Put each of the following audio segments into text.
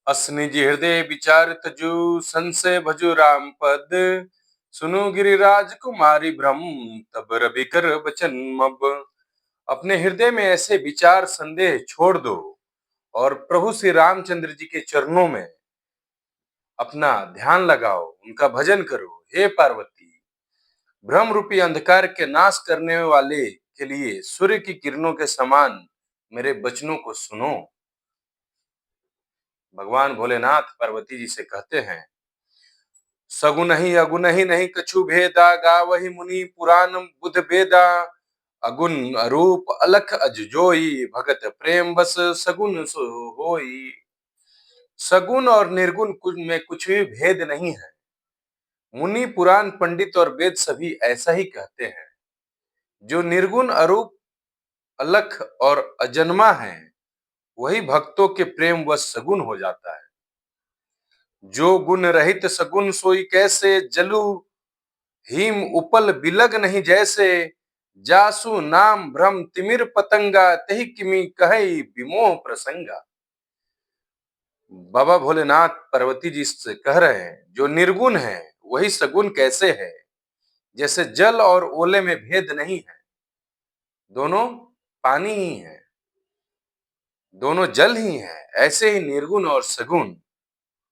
अस निज हृदय विचार तजु संशय भजु राम पद। सुनो गिरिराज कुमारी भ्रम तब रवि कर बचन मब। अपने हृदय में ऐसे विचार संदेह छोड़ दो और प्रभु श्री रामचंद्र जी के चरणों में अपना ध्यान लगाओ, उनका भजन करो। हे पार्वती, भ्रम रूपी अंधकार के नाश करने वाले के लिए सूर्य की किरणों के समान मेरे वचनों को सुनो। भगवान भोलेनाथ पार्वती जी से कहते हैं, सगुन ही अगुन ही नहीं कछु भेदा, गावहि मुनि पुराण बुध भेदा। अगुन अरूप अलख अजोई, भगत प्रेम बस सगुन सो होई। सगुन और निर्गुण में कुछ भी भेद नहीं है। मुनि पुराण पंडित और वेद सभी ऐसा ही कहते हैं। जो निर्गुण अरूप अलख और अजन्मा है, वही भक्तों के प्रेम व सगुन हो जाता है। जो गुण रहित सगुन सोई कैसे, जलु हिम उपल बिलग नहीं जैसे। जासु नाम भ्रम तिमिर पतंगा, तही किमि कहई विमोह प्रसंगा। बाबा भोलेनाथ पार्वती जी से कह रहे हैं, जो निर्गुण है वही सगुन कैसे है। जैसे जल और ओले में भेद नहीं है, दोनों पानी ही है, दोनों जल ही है। ऐसे ही निर्गुण और सगुण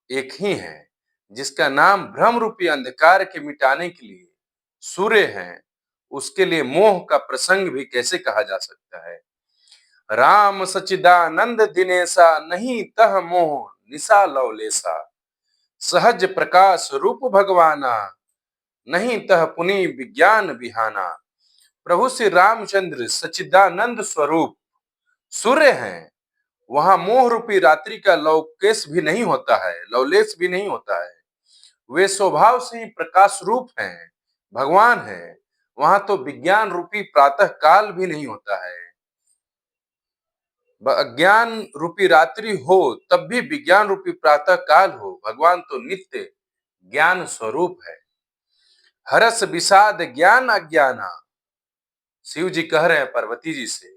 एक ही है। जिसका नाम भ्रम रूपी अंधकार के मिटाने के लिए सूर्य है, उसके लिए मोह का प्रसंग भी कैसे कहा जा सकता है। राम सचिदानंद दिनेसा, नहीं तह मोह निशा लवलेसा। सहज प्रकाश रूप भगवाना, नहीं तह पुनि विज्ञान बिहाना। प्रभु श्री रामचंद्र सचिदानंद स्वरूप सूर्य हैं। वहां मोह रूपी रात्रि का लवलेश भी नहीं होता है, लवलेश भी नहीं होता है। वे स्वभाव से ही प्रकाश रूप हैं, भगवान हैं। वहां तो विज्ञान रूपी प्रातः काल भी नहीं होता है। अज्ञान रूपी रात्रि हो तब भी विज्ञान रूपी प्रातः काल हो। भगवान तो नित्य ज्ञान स्वरूप है। हरस विषाद ज्ञान अज्ञाना, शिव जी कह रहे हैं पार्वती जी से,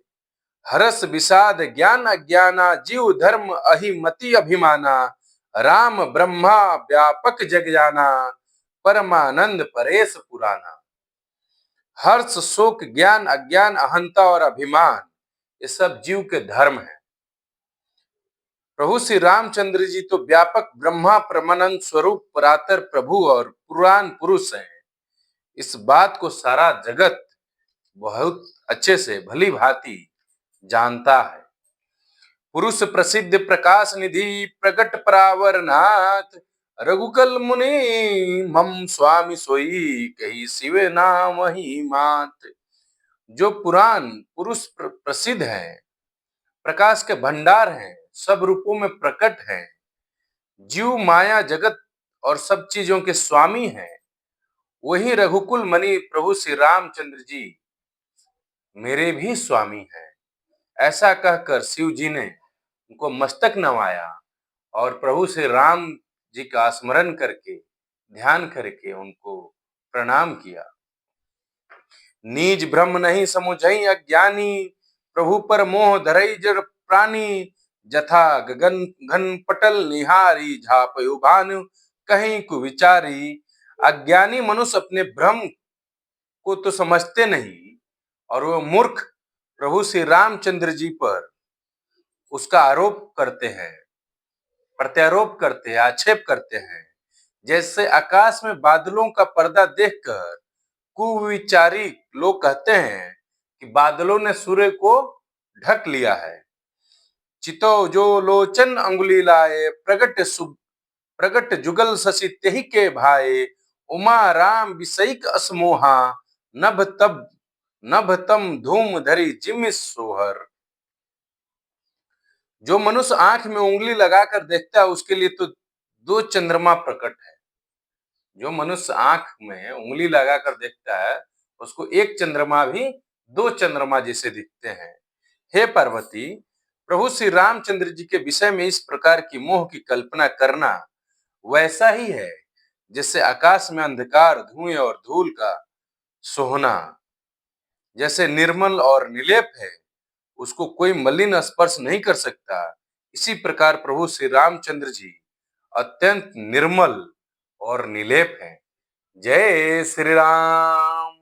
हरस विषाद ज्ञान अज्ञाना। जीव धर्म अहिमति अभिमाना, राम ब्रह्मा व्यापक जग जाना। परमानंद परेश पुराना। हर्ष शोक ज्ञान अज्ञान अहंता और अभिमान, ये सब जीव के धर्म है। प्रभु श्री रामचंद्र जी तो व्यापक ब्रह्मा परमानंद स्वरूप परातर प्रभु और पुराण पुरुष हैं। इस बात को सारा जगत बहुत अच्छे से भली भांति जानता है। पुरुष प्रसिद्ध प्रकाश निधि प्रकट परावरनाथ। रघुकुल मुनि मम स्वामी सोई, कही शिव नाम ही मात। जो पुराण पुरुष प्रसिद्ध है, प्रकाश के भंडार हैं, सब रूपों में प्रकट हैं, जीव माया जगत और सब चीजों के स्वामी हैं, वही रघुकुल मणि प्रभु श्री रामचंद्र जी मेरे भी स्वामी हैं। ऐसा कहकर शिव जी ने उनको मस्तक नवाया और प्रभु श्री राम जी का स्मरण करके ध्यान करके उनको प्रणाम किया। नीज ब्रह्म नहीं समुझई अज्ञानी, प्रभु पर मोह धरई जड़ प्राणी। जथा गगन घन पटल निहारी, झापयु भानु कहीं कुविचारी। अज्ञानी मनुष्य अपने भ्रम को तो समझते नहीं और वो मूर्ख प्रभु श्री रामचंद्र जी पर उसका आरोप करते हैं, प्रत्यारोप करते हैं, आक्षेप करते हैं। जैसे आकाश में बादलों का पर्दा देखकर कुविचारी लोग कहते हैं कि बादलों ने सूर्य को ढक लिया है। चितो जो लोचन अंगुली लाए, प्रगट जुगल शशि तेहि के भाए। उमा राम विषयिक असमोहा, नभ तम धूम धरी जिम सोहर। जो मनुष्य आंख में उंगली लगाकर देखता है, उसके लिए तो दो चंद्रमा प्रकट है। जो मनुष्य आंख में उंगली लगाकर देखता है, उसको एक चंद्रमा भी दो चंद्रमा जैसे दिखते हैं। हे पार्वती, प्रभु श्री रामचंद्र जी के विषय में इस प्रकार की मोह की कल्पना करना वैसा ही है जैसे आकाश में अंधकार, धुएं और धूल का सोहना। जैसे निर्मल और निर्लेप है, उसको कोई मलिन स्पर्श नहीं कर सकता। इसी प्रकार प्रभु श्री रामचंद्र जी अत्यंत निर्मल और निलेप हैं। जय श्री राम।